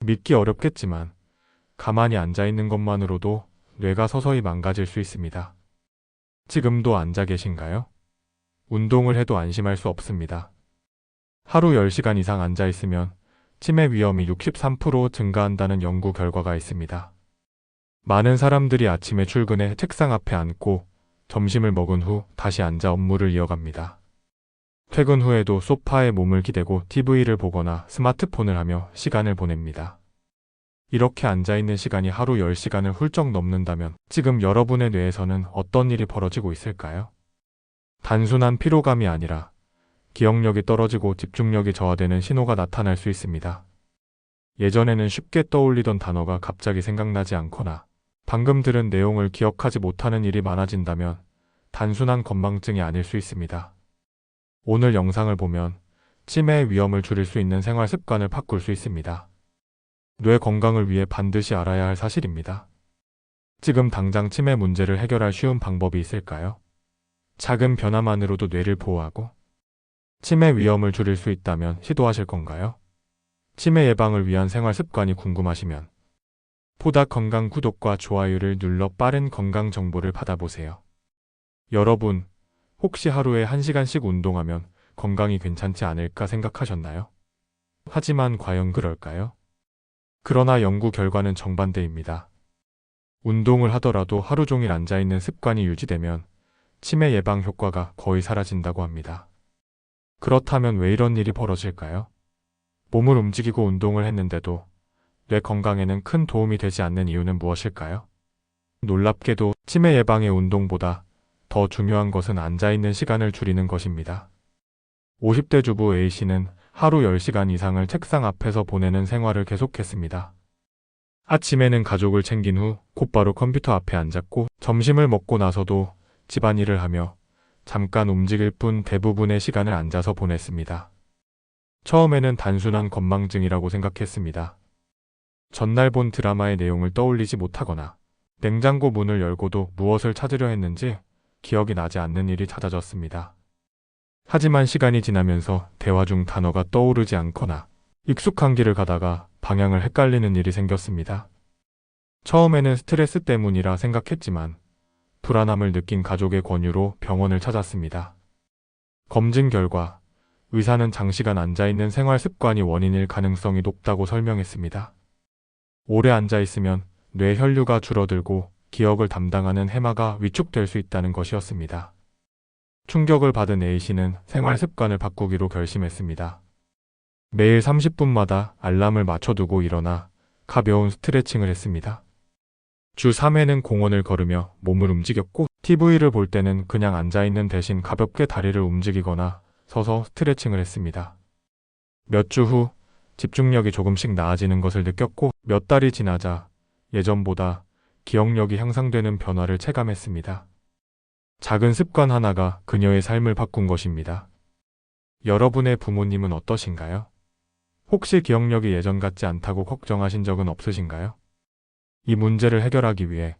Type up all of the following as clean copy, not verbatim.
믿기 어렵겠지만 가만히 앉아 있는 것만으로도 뇌가 서서히 망가질 수 있습니다. 지금도 앉아 계신가요? 운동을 해도 안심할 수 없습니다. 하루 10시간 이상 앉아 있으면 치매 위험이 63% 증가한다는 연구 결과가 있습니다. 많은 사람들이 아침에 출근해 책상 앞에 앉고 점심을 먹은 후 다시 앉아 업무를 이어갑니다. 퇴근 후에도 소파에 몸을 기대고 TV를 보거나 스마트폰을 하며 시간을 보냅니다. 이렇게 앉아있는 시간이 하루 10시간을 훌쩍 넘는다면 지금 여러분의 뇌에서는 어떤 일이 벌어지고 있을까요? 단순한 피로감이 아니라 기억력이 떨어지고 집중력이 저하되는 신호가 나타날 수 있습니다. 예전에는 쉽게 떠올리던 단어가 갑자기 생각나지 않거나 방금 들은 내용을 기억하지 못하는 일이 많아진다면 단순한 건망증이 아닐 수 있습니다. 오늘 영상을 보면 치매의 위험을 줄일 수 있는 생활 습관을 바꿀 수 있습니다. 뇌 건강을 위해 반드시 알아야 할 사실입니다. 지금 당장 치매 문제를 해결할 쉬운 방법이 있을까요? 작은 변화만으로도 뇌를 보호하고 치매 위험을 줄일 수 있다면 시도하실 건가요? 치매 예방을 위한 생활 습관이 궁금하시면 보다 건강 구독과 좋아요를 눌러 빠른 건강 정보를 받아보세요. 여러분, 혹시 하루에 1시간씩 운동하면 건강이 괜찮지 않을까 생각하셨나요? 하지만 과연 그럴까요? 그러나 연구 결과는 정반대입니다. 운동을 하더라도 하루 종일 앉아있는 습관이 유지되면 치매 예방 효과가 거의 사라진다고 합니다. 그렇다면 왜 이런 일이 벌어질까요? 몸을 움직이고 운동을 했는데도 뇌 건강에는 큰 도움이 되지 않는 이유는 무엇일까요? 놀랍게도 치매 예방의 운동보다 더 중요한 것은 앉아있는 시간을 줄이는 것입니다. 50대 주부 A씨는 하루 10시간 이상을 책상 앞에서 보내는 생활을 계속했습니다. 아침에는 가족을 챙긴 후 곧바로 컴퓨터 앞에 앉았고 점심을 먹고 나서도 집안일을 하며 잠깐 움직일 뿐 대부분의 시간을 앉아서 보냈습니다. 처음에는 단순한 건망증이라고 생각했습니다. 전날 본 드라마의 내용을 떠올리지 못하거나 냉장고 문을 열고도 무엇을 찾으려 했는지 기억이 나지 않는 일이 잦아졌습니다. 하지만 시간이 지나면서 대화 중 단어가 떠오르지 않거나 익숙한 길을 가다가 방향을 헷갈리는 일이 생겼습니다. 처음에는 스트레스 때문이라 생각했지만 불안함을 느낀 가족의 권유로 병원을 찾았습니다. 검진 결과 의사는 장시간 앉아있는 생활 습관이 원인일 가능성이 높다고 설명했습니다. 오래 앉아있으면 뇌 혈류가 줄어들고 기억을 담당하는 해마가 위축될 수 있다는 것이었습니다. 충격을 받은 A씨는 생활 습관을 바꾸기로 결심했습니다. 매일 30분마다 알람을 맞춰두고 일어나 가벼운 스트레칭을 했습니다. 주 3회는 공원을 걸으며 몸을 움직였고 TV를 볼 때는 그냥 앉아있는 대신 가볍게 다리를 움직이거나 서서 스트레칭을 했습니다. 몇 주 후 집중력이 조금씩 나아지는 것을 느꼈고 몇 달이 지나자 예전보다 기억력이 향상되는 변화를 체감했습니다. 작은 습관 하나가 그녀의 삶을 바꾼 것입니다. 여러분의 부모님은 어떠신가요? 혹시 기억력이 예전 같지 않다고 걱정하신 적은 없으신가요? 이 문제를 해결하기 위해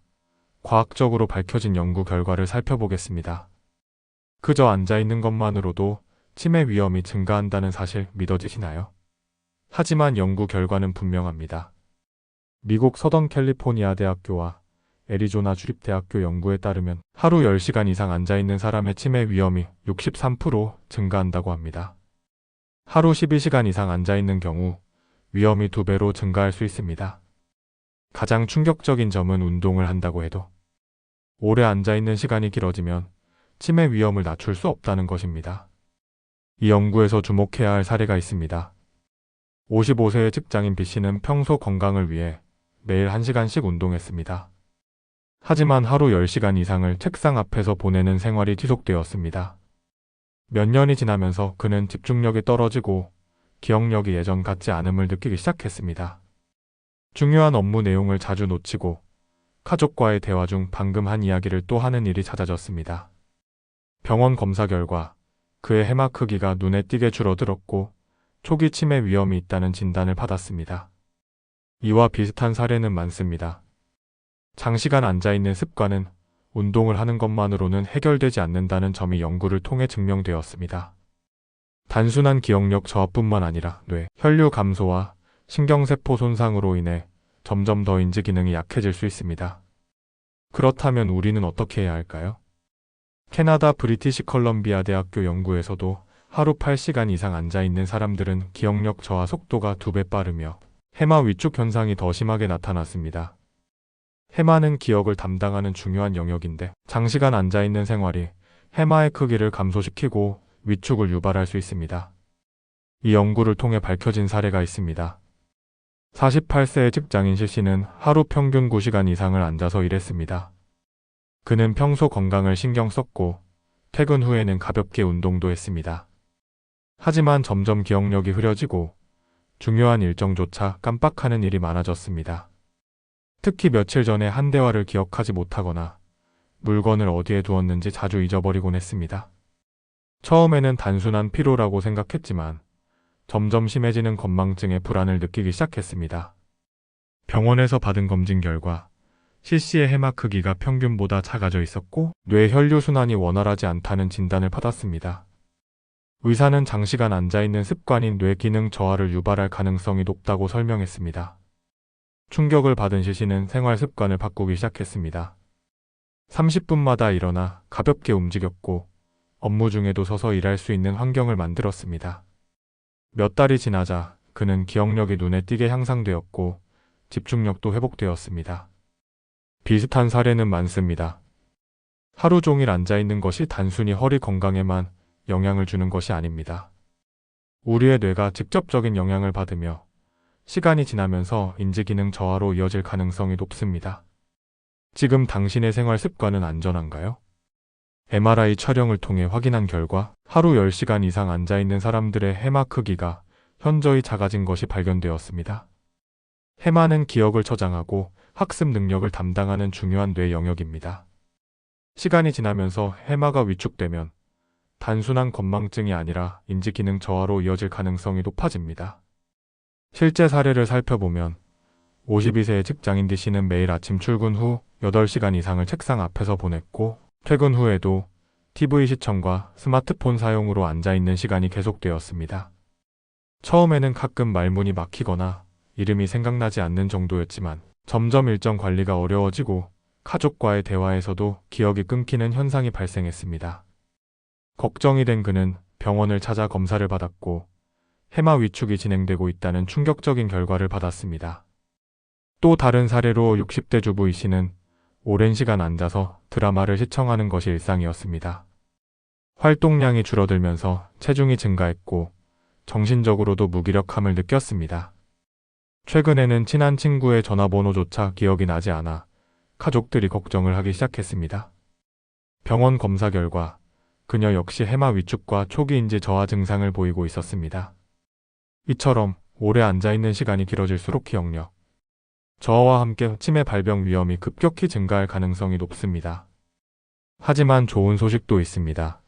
과학적으로 밝혀진 연구 결과를 살펴보겠습니다. 그저 앉아있는 것만으로도 치매 위험이 증가한다는 사실 믿어지시나요? 하지만 연구 결과는 분명합니다. 미국 서던 캘리포니아 대학교와 애리조나 주립대학교 연구에 따르면 하루 10시간 이상 앉아있는 사람의 치매 위험이 63% 증가한다고 합니다. 하루 12시간 이상 앉아있는 경우 위험이 2배로 증가할 수 있습니다. 가장 충격적인 점은 운동을 한다고 해도 오래 앉아있는 시간이 길어지면 치매 위험을 낮출 수 없다는 것입니다. 이 연구에서 주목해야 할 사례가 있습니다. 55세의 직장인 B씨는 평소 건강을 위해 매일 1시간씩 운동했습니다. 하지만 하루 10시간 이상을 책상 앞에서 보내는 생활이 지속되었습니다. 몇 년이 지나면서 그는 집중력이 떨어지고 기억력이 예전 같지 않음을 느끼기 시작했습니다. 중요한 업무 내용을 자주 놓치고 가족과의 대화 중 방금 한 이야기를 또 하는 일이 잦아졌습니다. 병원 검사 결과 그의 해마 크기가 눈에 띄게 줄어들었고 초기 치매 위험이 있다는 진단을 받았습니다. 이와 비슷한 사례는 많습니다. 장시간 앉아있는 습관은 운동을 하는 것만으로는 해결되지 않는다는 점이 연구를 통해 증명되었습니다. 단순한 기억력 저하뿐만 아니라 뇌, 혈류 감소와 신경세포 손상으로 인해 점점 더 인지 기능이 약해질 수 있습니다. 그렇다면 우리는 어떻게 해야 할까요? 캐나다 브리티시 컬럼비아 대학교 연구에서도 하루 8시간 이상 앉아있는 사람들은 기억력 저하 속도가 2배 빠르며 해마 위축 현상이 더 심하게 나타났습니다. 해마는 기억을 담당하는 중요한 영역인데 장시간 앉아있는 생활이 해마의 크기를 감소시키고 위축을 유발할 수 있습니다. 이 연구를 통해 밝혀진 사례가 있습니다. 48세의 직장인 실씨는 하루 평균 9시간 이상을 앉아서 일했습니다. 그는 평소 건강을 신경 썼고 퇴근 후에는 가볍게 운동도 했습니다. 하지만 점점 기억력이 흐려지고 중요한 일정조차 깜빡하는 일이 많아졌습니다. 특히 며칠 전에 한 대화를 기억하지 못하거나 물건을 어디에 두었는지 자주 잊어버리곤 했습니다. 처음에는 단순한 피로라고 생각했지만 점점 심해지는 건망증에 불안을 느끼기 시작했습니다. 병원에서 받은 검진 결과 실시의 해마 크기가 평균보다 작아져 있었고 뇌 혈류순환이 원활하지 않다는 진단을 받았습니다. 의사는 장시간 앉아있는 습관인 뇌 기능 저하를 유발할 가능성이 높다고 설명했습니다. 충격을 받은 실씨는 생활 습관을 바꾸기 시작했습니다. 30분마다 일어나 가볍게 움직였고 업무 중에도 서서 일할 수 있는 환경을 만들었습니다. 몇 달이 지나자 그는 기억력이 눈에 띄게 향상되었고 집중력도 회복되었습니다. 비슷한 사례는 많습니다. 하루 종일 앉아있는 것이 단순히 허리 건강에만 영향을 주는 것이 아닙니다. 우리의 뇌가 직접적인 영향을 받으며 시간이 지나면서 인지기능 저하로 이어질 가능성이 높습니다. 지금 당신의 생활 습관은 안전한가요? MRI 촬영을 통해 확인한 결과 하루 10시간 이상 앉아있는 사람들의 해마 크기가 현저히 작아진 것이 발견되었습니다. 해마는 기억을 저장하고 학습 능력을 담당하는 중요한 뇌 영역입니다. 시간이 지나면서 해마가 위축되면 단순한 건망증이 아니라 인지기능 저하로 이어질 가능성이 높아집니다. 실제 사례를 살펴보면 52세의 직장인 D씨는 매일 아침 출근 후 8시간 이상을 책상 앞에서 보냈고 퇴근 후에도 TV 시청과 스마트폰 사용으로 앉아있는 시간이 계속되었습니다. 처음에는 가끔 말문이 막히거나 이름이 생각나지 않는 정도였지만 점점 일정 관리가 어려워지고 가족과의 대화에서도 기억이 끊기는 현상이 발생했습니다. 걱정이 된 그는 병원을 찾아 검사를 받았고 해마 위축이 진행되고 있다는 충격적인 결과를 받았습니다. 또 다른 사례로 60대 주부 E씨는 오랜 시간 앉아서 드라마를 시청하는 것이 일상이었습니다. 활동량이 줄어들면서 체중이 증가했고 정신적으로도 무기력함을 느꼈습니다. 최근에는 친한 친구의 전화번호조차 기억이 나지 않아 가족들이 걱정을 하기 시작했습니다. 병원 검사 결과 그녀 역시 해마 위축과 초기 인지 저하 증상을 보이고 있었습니다. 이처럼 오래 앉아있는 시간이 길어질수록 기억력 저하와 함께 치매 발병 위험이 급격히 증가할 가능성이 높습니다. 하지만 좋은 소식도 있습니다.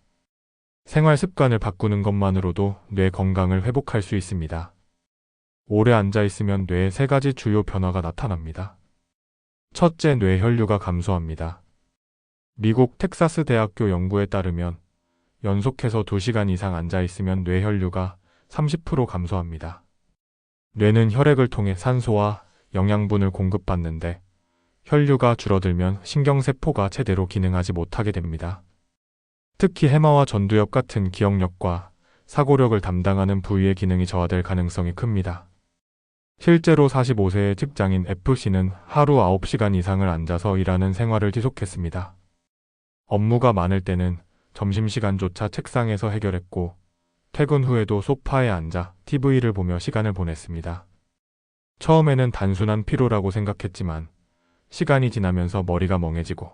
생활 습관을 바꾸는 것만으로도 뇌 건강을 회복할 수 있습니다. 오래 앉아있으면 뇌에 3가지 주요 변화가 나타납니다. 첫째, 뇌 혈류가 감소합니다. 미국 텍사스 대학교 연구에 따르면 연속해서 2시간 이상 앉아있으면 뇌 혈류가 30% 감소합니다. 뇌는 혈액을 통해 산소와 영양분을 공급받는데 혈류가 줄어들면 신경세포가 제대로 기능하지 못하게 됩니다. 특히 해마와 전두엽 같은 기억력과 사고력을 담당하는 부위의 기능이 저하될 가능성이 큽니다. 실제로 45세의 직장인 F씨는 하루 9시간 이상을 앉아서 일하는 생활을 지속했습니다. 업무가 많을 때는 점심시간조차 책상에서 해결했고 퇴근 후에도 소파에 앉아 TV를 보며 시간을 보냈습니다. 처음에는 단순한 피로라고 생각했지만 시간이 지나면서 머리가 멍해지고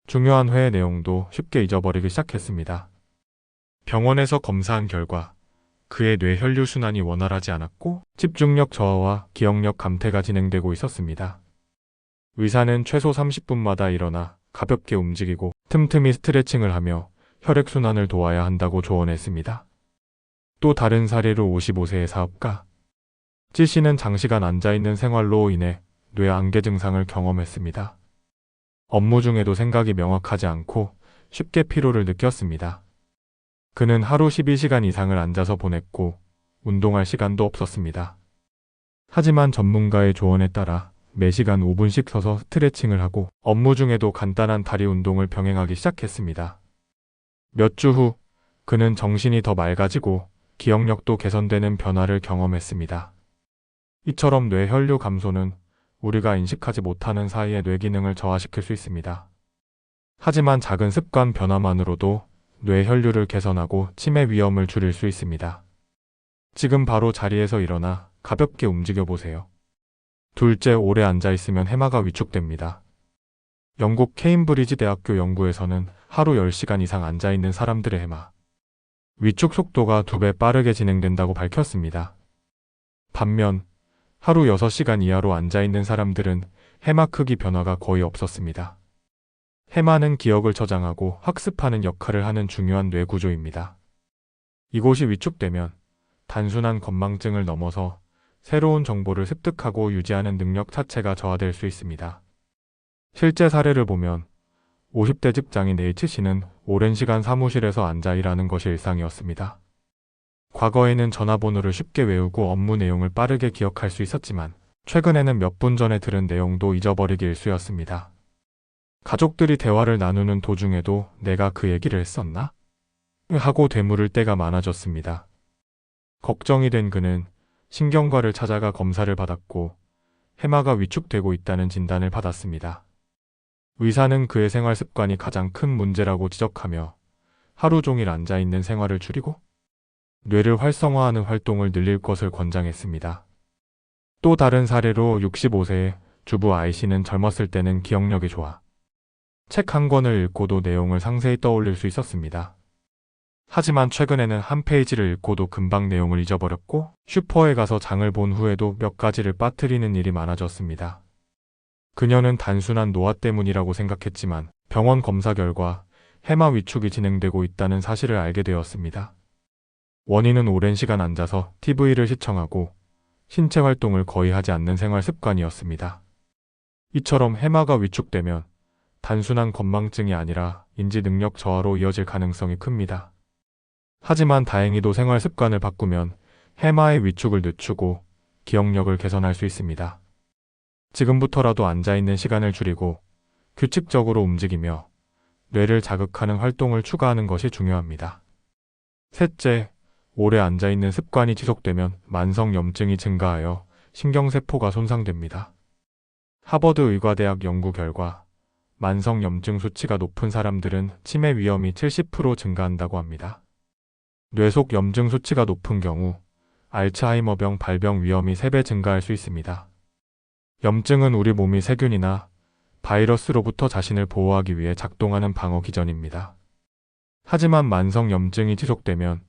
중요한 회의 내용도 쉽게 잊어버리기 시작했습니다. 병원에서 검사한 결과 그의 뇌 혈류순환이 원활하지 않았고 집중력 저하와 기억력 감퇴가 진행되고 있었습니다. 의사는 최소 30분마다 일어나 가볍게 움직이고 틈틈이 스트레칭을 하며 혈액순환을 도와야 한다고 조언했습니다. 또 다른 사례로 55세의 사업가 G씨는 장시간 앉아있는 생활로 인해 뇌 안개 증상을 경험했습니다. 업무 중에도 생각이 명확하지 않고 쉽게 피로를 느꼈습니다. 그는 하루 12시간 이상을 앉아서 보냈고 운동할 시간도 없었습니다. 하지만 전문가의 조언에 따라 매시간 5분씩 서서 스트레칭을 하고 업무 중에도 간단한 다리 운동을 병행하기 시작했습니다. 몇 주 후 그는 정신이 더 맑아지고 기억력도 개선되는 변화를 경험했습니다. 이처럼 뇌혈류 감소는 우리가 인식하지 못하는 사이에 뇌 기능을 저하시킬 수 있습니다. 하지만 작은 습관 변화만으로도 뇌혈류를 개선하고 치매 위험을 줄일 수 있습니다. 지금 바로 자리에서 일어나 가볍게 움직여 보세요. 둘째, 오래 앉아 있으면 해마가 위축됩니다. 영국 케임브리지 대학교 연구에서는 하루 10시간 이상 앉아 있는 사람들의 해마 위축 속도가 2배 빠르게 진행된다고 밝혔습니다. 반면 하루 6시간 이하로 앉아 있는 사람들은 해마 크기 변화가 거의 없었습니다. 해마는 기억을 저장하고 학습하는 역할을 하는 중요한 뇌 구조입니다. 이곳이 위축되면 단순한 건망증을 넘어서 새로운 정보를 습득하고 유지하는 능력 자체가 저하될 수 있습니다. 실제 사례를 보면 50대 직장인 H씨는 오랜 시간 사무실에서 앉아 일하는 것이 일상이었습니다. 과거에는 전화번호를 쉽게 외우고 업무 내용을 빠르게 기억할 수 있었지만 최근에는 몇 분 전에 들은 내용도 잊어버리기 일쑤였습니다. 가족들이 대화를 나누는 도중에도 내가 그 얘기를 했었나? 하고 되물을 때가 많아졌습니다. 걱정이 된 그는 신경과를 찾아가 검사를 받았고 해마가 위축되고 있다는 진단을 받았습니다. 의사는 그의 생활 습관이 가장 큰 문제라고 지적하며 하루 종일 앉아있는 생활을 줄이고 뇌를 활성화하는 활동을 늘릴 것을 권장했습니다. 또 다른 사례로 65세의 주부 I씨는 젊었을 때는 기억력이 좋아 책 한 권을 읽고도 내용을 상세히 떠올릴 수 있었습니다. 하지만 최근에는 한 페이지를 읽고도 금방 내용을 잊어버렸고 슈퍼에 가서 장을 본 후에도 몇 가지를 빠뜨리는 일이 많아졌습니다. 그녀는 단순한 노화 때문이라고 생각했지만 병원 검사 결과 해마 위축이 진행되고 있다는 사실을 알게 되었습니다. 원인은 오랜 시간 앉아서 TV를 시청하고 신체 활동을 거의 하지 않는 생활 습관이었습니다. 이처럼 해마가 위축되면 단순한 건망증이 아니라 인지 능력 저하로 이어질 가능성이 큽니다. 하지만 다행히도 생활 습관을 바꾸면 해마의 위축을 늦추고 기억력을 개선할 수 있습니다. 지금부터라도 앉아있는 시간을 줄이고 규칙적으로 움직이며 뇌를 자극하는 활동을 추가하는 것이 중요합니다. 셋째, 오래 앉아있는 습관이 지속되면 만성 염증이 증가하여 신경세포가 손상됩니다. 하버드 의과대학 연구 결과 만성 염증 수치가 높은 사람들은 치매 위험이 70% 증가한다고 합니다. 뇌속 염증 수치가 높은 경우 알츠하이머병 발병 위험이 3배 증가할 수 있습니다. 염증은 우리 몸이 세균이나 바이러스로부터 자신을 보호하기 위해 작동하는 방어 기전입니다. 하지만 만성 염증이 지속되면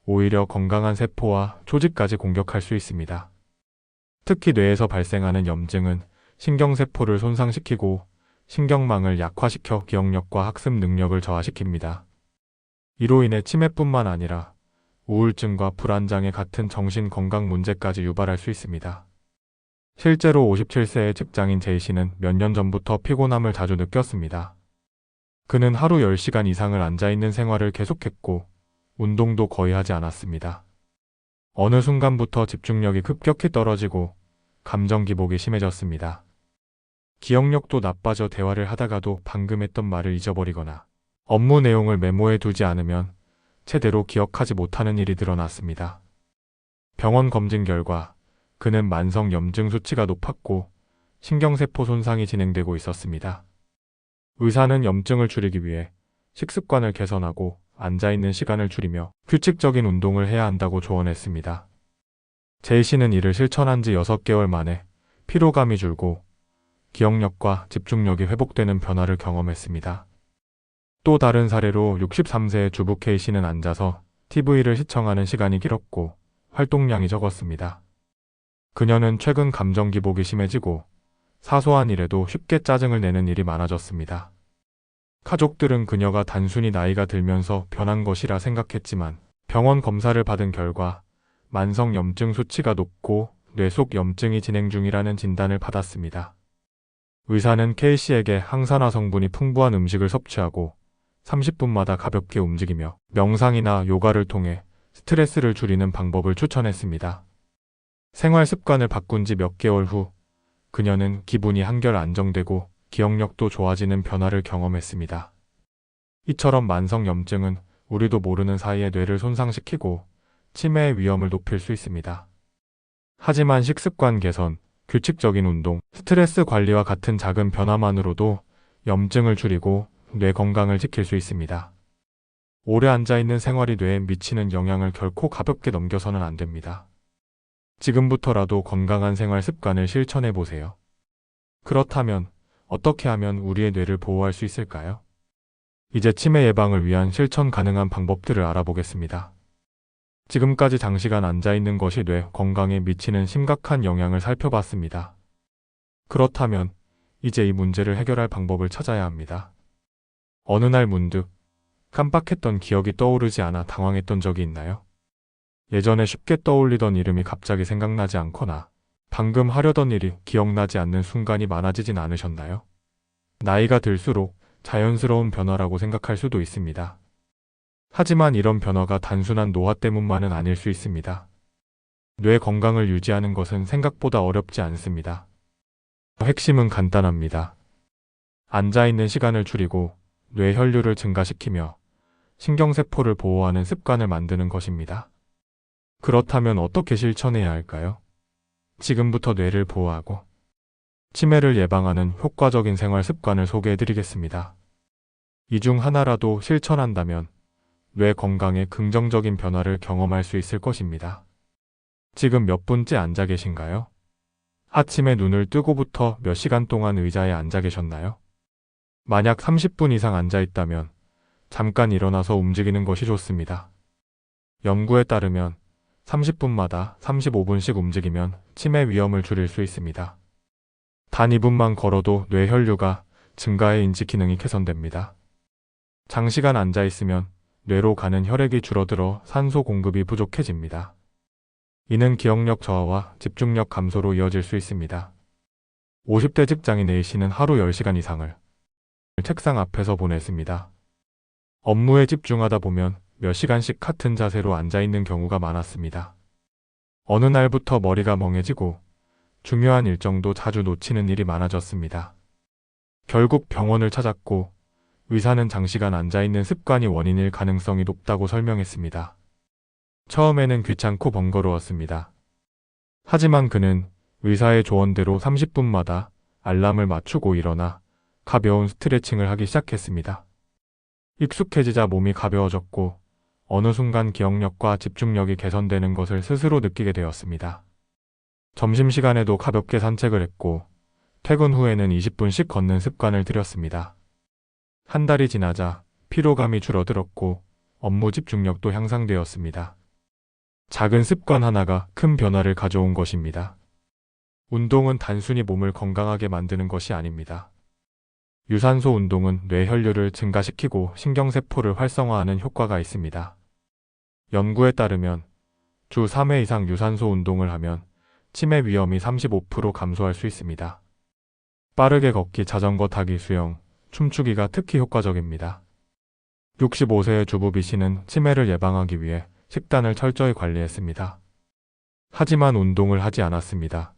오히려 건강한 세포와 조직까지 공격할 수 있습니다. 특히 뇌에서 발생하는 염증은 신경세포를 손상시키고 신경망을 약화시켜 기억력과 학습 능력을 저하시킵니다. 이로 인해 치매뿐만 아니라 우울증과 불안장애 같은 정신건강 문제까지 유발할 수 있습니다. 실제로 57세의 직장인 J씨는 몇 년 전부터 피곤함을 자주 느꼈습니다. 그는 하루 10시간 이상을 앉아있는 생활을 계속했고 운동도 거의 하지 않았습니다. 어느 순간부터 집중력이 급격히 떨어지고 감정 기복이 심해졌습니다. 기억력도 나빠져 대화를 하다가도 방금 했던 말을 잊어버리거나 업무 내용을 메모해 두지 않으면 제대로 기억하지 못하는 일이 드러났습니다. 병원 검진 결과 그는 만성 염증 수치가 높았고 신경세포 손상이 진행되고 있었습니다. 의사는 염증을 줄이기 위해 식습관을 개선하고 앉아있는 시간을 줄이며 규칙적인 운동을 해야 한다고 조언했습니다. 제이씨는 이를 실천한 지 6개월 만에 피로감이 줄고 기억력과 집중력이 회복되는 변화를 경험했습니다. 또 다른 사례로 63세의 주부 K씨는 앉아서 TV를 시청하는 시간이 길었고 활동량이 적었습니다. 그녀는 최근 감정 기복이 심해지고 사소한 일에도 쉽게 짜증을 내는 일이 많아졌습니다. 가족들은 그녀가 단순히 나이가 들면서 변한 것이라 생각했지만 병원 검사를 받은 결과 만성 염증 수치가 높고 뇌속 염증이 진행 중이라는 진단을 받았습니다. 의사는 K씨에게 항산화 성분이 풍부한 음식을 섭취하고 30분마다 가볍게 움직이며 명상이나 요가를 통해 스트레스를 줄이는 방법을 추천했습니다. 생활 습관을 바꾼 지 몇 개월 후 그녀는 기분이 한결 안정되고 기억력도 좋아지는 변화를 경험했습니다. 이처럼 만성염증은 우리도 모르는 사이에 뇌를 손상시키고 치매의 위험을 높일 수 있습니다. 하지만 식습관 개선, 규칙적인 운동, 스트레스 관리와 같은 작은 변화만으로도 염증을 줄이고 뇌 건강을 지킬 수 있습니다. 오래 앉아있는 생활이 뇌에 미치는 영향을 결코 가볍게 넘겨서는 안 됩니다. 지금부터라도 건강한 생활 습관을 실천해 보세요. 그렇다면 어떻게 하면 우리의 뇌를 보호할 수 있을까요? 이제 치매 예방을 위한 실천 가능한 방법들을 알아보겠습니다. 지금까지 장시간 앉아있는 것이 뇌 건강에 미치는 심각한 영향을 살펴봤습니다. 그렇다면 이제 이 문제를 해결할 방법을 찾아야 합니다. 어느 날 문득 깜빡했던 기억이 떠오르지 않아 당황했던 적이 있나요? 예전에 쉽게 떠올리던 이름이 갑자기 생각나지 않거나 방금 하려던 일이 기억나지 않는 순간이 많아지진 않으셨나요? 나이가 들수록 자연스러운 변화라고 생각할 수도 있습니다. 하지만 이런 변화가 단순한 노화 때문만은 아닐 수 있습니다. 뇌 건강을 유지하는 것은 생각보다 어렵지 않습니다. 핵심은 간단합니다. 앉아있는 시간을 줄이고 뇌 혈류를 증가시키며 신경세포를 보호하는 습관을 만드는 것입니다. 그렇다면 어떻게 실천해야 할까요? 지금부터 뇌를 보호하고 치매를 예방하는 효과적인 생활 습관을 소개해드리겠습니다. 이 중 하나라도 실천한다면 뇌 건강에 긍정적인 변화를 경험할 수 있을 것입니다. 지금 몇 분째 앉아 계신가요? 아침에 눈을 뜨고부터 몇 시간 동안 의자에 앉아 계셨나요? 만약 30분 이상 앉아 있다면 잠깐 일어나서 움직이는 것이 좋습니다. 연구에 따르면 30분마다 35분씩 움직이면 치매 위험을 줄일 수 있습니다. 단 2분만 걸어도 뇌 혈류가 증가해 인지 기능이 개선됩니다. 장시간 앉아 있으면 뇌로 가는 혈액이 줄어들어 산소 공급이 부족해집니다. 이는 기억력 저하와 집중력 감소로 이어질 수 있습니다. 50대 직장인 A씨는 하루 10시간 이상을 책상 앞에서 보냈습니다. 업무에 집중하다 보면 몇 시간씩 같은 자세로 앉아있는 경우가 많았습니다. 어느 날부터 머리가 멍해지고 중요한 일정도 자주 놓치는 일이 많아졌습니다. 결국 병원을 찾았고 의사는 장시간 앉아있는 습관이 원인일 가능성이 높다고 설명했습니다. 처음에는 귀찮고 번거로웠습니다. 하지만 그는 의사의 조언대로 30분마다 알람을 맞추고 일어나 가벼운 스트레칭을 하기 시작했습니다. 익숙해지자 몸이 가벼워졌고 어느 순간 기억력과 집중력이 개선되는 것을 스스로 느끼게 되었습니다. 점심시간에도 가볍게 산책을 했고 퇴근 후에는 20분씩 걷는 습관을 들였습니다. 한 달이 지나자 피로감이 줄어들었고 업무 집중력도 향상되었습니다. 작은 습관 하나가 큰 변화를 가져온 것입니다. 운동은 단순히 몸을 건강하게 만드는 것이 아닙니다. 유산소 운동은 뇌 혈류를 증가시키고 신경세포를 활성화하는 효과가 있습니다. 연구에 따르면 주 3회 이상 유산소 운동을 하면 치매 위험이 35% 감소할 수 있습니다. 빠르게 걷기, 자전거 타기, 수영, 춤추기가 특히 효과적입니다. 65세의 주부 B씨는 치매를 예방하기 위해 식단을 철저히 관리했습니다. 하지만 운동을 하지 않았습니다.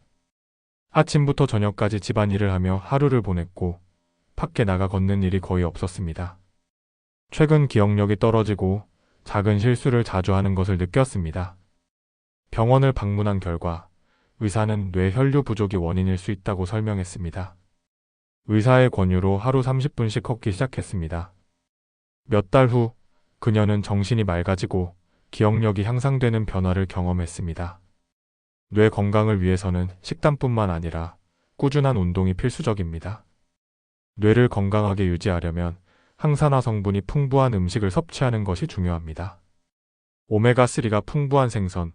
아침부터 저녁까지 집안일을 하며 하루를 보냈고 밖에 나가 걷는 일이 거의 없었습니다. 최근 기억력이 떨어지고 작은 실수를 자주 하는 것을 느꼈습니다. 병원을 방문한 결과 의사는 뇌 혈류 부족이 원인일 수 있다고 설명했습니다. 의사의 권유로 하루 30분씩 걷기 시작했습니다. 몇 달 후 그녀는 정신이 맑아지고 기억력이 향상되는 변화를 경험했습니다. 뇌 건강을 위해서는 식단뿐만 아니라 꾸준한 운동이 필수적입니다. 뇌를 건강하게 유지하려면 항산화 성분이 풍부한 음식을 섭취하는 것이 중요합니다. 오메가3가 풍부한 생선,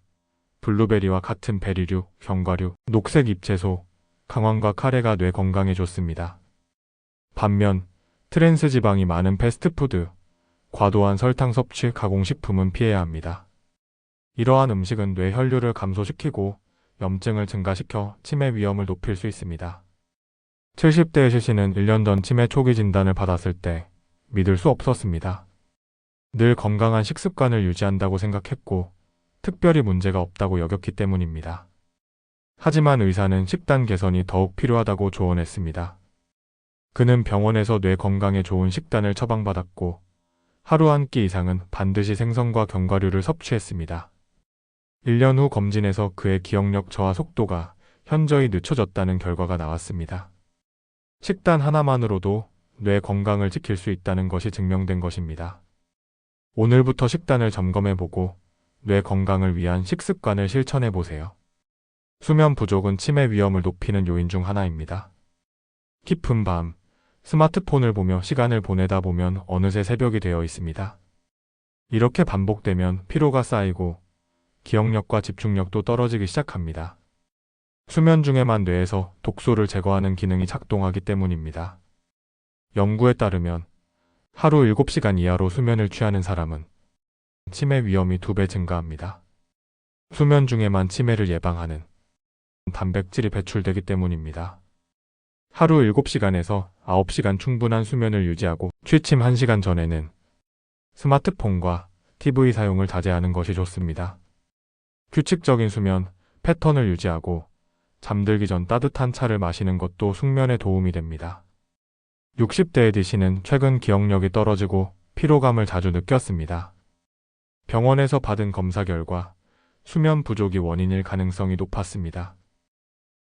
블루베리와 같은 베리류, 견과류, 녹색 잎채소, 강황과 카레가 뇌 건강에 좋습니다. 반면 트랜스 지방이 많은 패스트푸드, 과도한 설탕 섭취, 가공식품은 피해야 합니다. 이러한 음식은 뇌 혈류를 감소시키고 염증을 증가시켜 치매 위험을 높일 수 있습니다. 70대의 C씨는 1년 전 치매 초기 진단을 받았을 때 믿을 수 없었습니다. 늘 건강한 식습관을 유지한다고 생각했고 특별히 문제가 없다고 여겼기 때문입니다. 하지만 의사는 식단 개선이 더욱 필요하다고 조언했습니다. 그는 병원에서 뇌 건강에 좋은 식단을 처방받았고 하루 한 끼 이상은 반드시 생선과 견과류를 섭취했습니다. 1년 후 검진에서 그의 기억력 저하 속도가 현저히 늦춰졌다는 결과가 나왔습니다. 식단 하나만으로도 뇌 건강을 지킬 수 있다는 것이 증명된 것입니다. 오늘부터 식단을 점검해보고 뇌 건강을 위한 식습관을 실천해보세요. 수면 부족은 치매 위험을 높이는 요인 중 하나입니다. 깊은 밤, 스마트폰을 보며 시간을 보내다 보면 어느새 새벽이 되어 있습니다. 이렇게 반복되면 피로가 쌓이고 기억력과 집중력도 떨어지기 시작합니다. 수면 중에만 뇌에서 독소를 제거하는 기능이 작동하기 때문입니다. 연구에 따르면 하루 7시간 이하로 수면을 취하는 사람은 치매 위험이 2배 증가합니다. 수면 중에만 치매를 예방하는 단백질이 배출되기 때문입니다. 하루 7시간에서 9시간 충분한 수면을 유지하고 취침 1시간 전에는 스마트폰과 TV 사용을 자제하는 것이 좋습니다. 규칙적인 수면 패턴을 유지하고 잠들기 전 따뜻한 차를 마시는 것도 숙면에 도움이 됩니다. 60대의 D씨는 최근 기억력이 떨어지고 피로감을 자주 느꼈습니다. 병원에서 받은 검사 결과 수면 부족이 원인일 가능성이 높았습니다.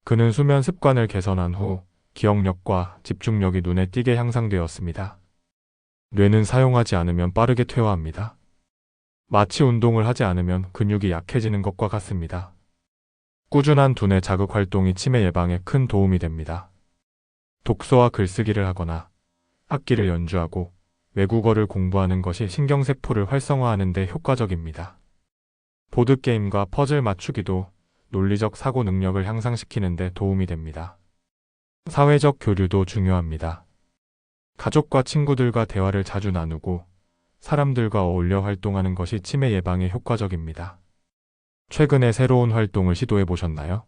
그는 수면 습관을 개선한 후 기억력과 집중력이 눈에 띄게 향상되었습니다. 뇌는 사용하지 않으면 빠르게 퇴화합니다. 마치 운동을 하지 않으면 근육이 약해지는 것과 같습니다. 꾸준한 두뇌 자극 활동이 치매 예방에 큰 도움이 됩니다. 독서와 글쓰기를 하거나 악기를 연주하고 외국어를 공부하는 것이 신경세포를 활성화하는 데 효과적입니다. 보드게임과 퍼즐 맞추기도 논리적 사고 능력을 향상시키는 데 도움이 됩니다. 사회적 교류도 중요합니다. 가족과 친구들과 대화를 자주 나누고 사람들과 어울려 활동하는 것이 치매 예방에 효과적입니다. 최근에 새로운 활동을 시도해 보셨나요?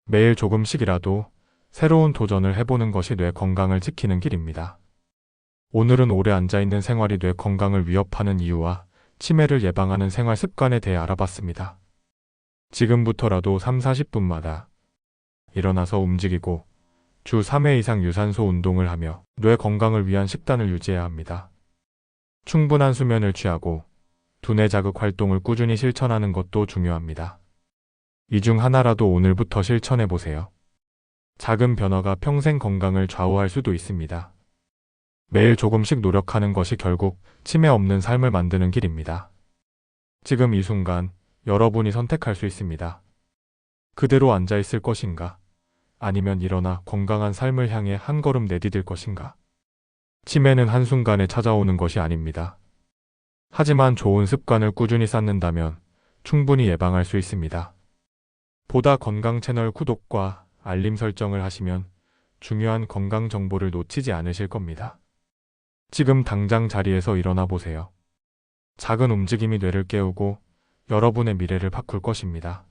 매일 조금씩이라도 새로운 도전을 해보는 것이 뇌 건강을 지키는 길입니다. 오늘은 오래 앉아있는 생활이 뇌 건강을 위협하는 이유와 치매를 예방하는 생활 습관에 대해 알아봤습니다. 지금부터라도 3-40분마다 일어나서 움직이고 주 3회 이상 유산소 운동을 하며 뇌 건강을 위한 식단을 유지해야 합니다. 충분한 수면을 취하고 두뇌 자극 활동을 꾸준히 실천하는 것도 중요합니다. 이 중 하나라도 오늘부터 실천해 보세요. 작은 변화가 평생 건강을 좌우할 수도 있습니다. 매일 조금씩 노력하는 것이 결국 치매 없는 삶을 만드는 길입니다. 지금 이 순간 여러분이 선택할 수 있습니다. 그대로 앉아 있을 것인가? 아니면 일어나 건강한 삶을 향해 한 걸음 내디딜 것인가? 치매는 한순간에 찾아오는 것이 아닙니다. 하지만 좋은 습관을 꾸준히 쌓는다면 충분히 예방할 수 있습니다. 보다 건강 채널 구독과 알림 설정을 하시면 중요한 건강 정보를 놓치지 않으실 겁니다. 지금 당장 자리에서 일어나 보세요. 작은 움직임이 뇌를 깨우고 여러분의 미래를 바꿀 것입니다.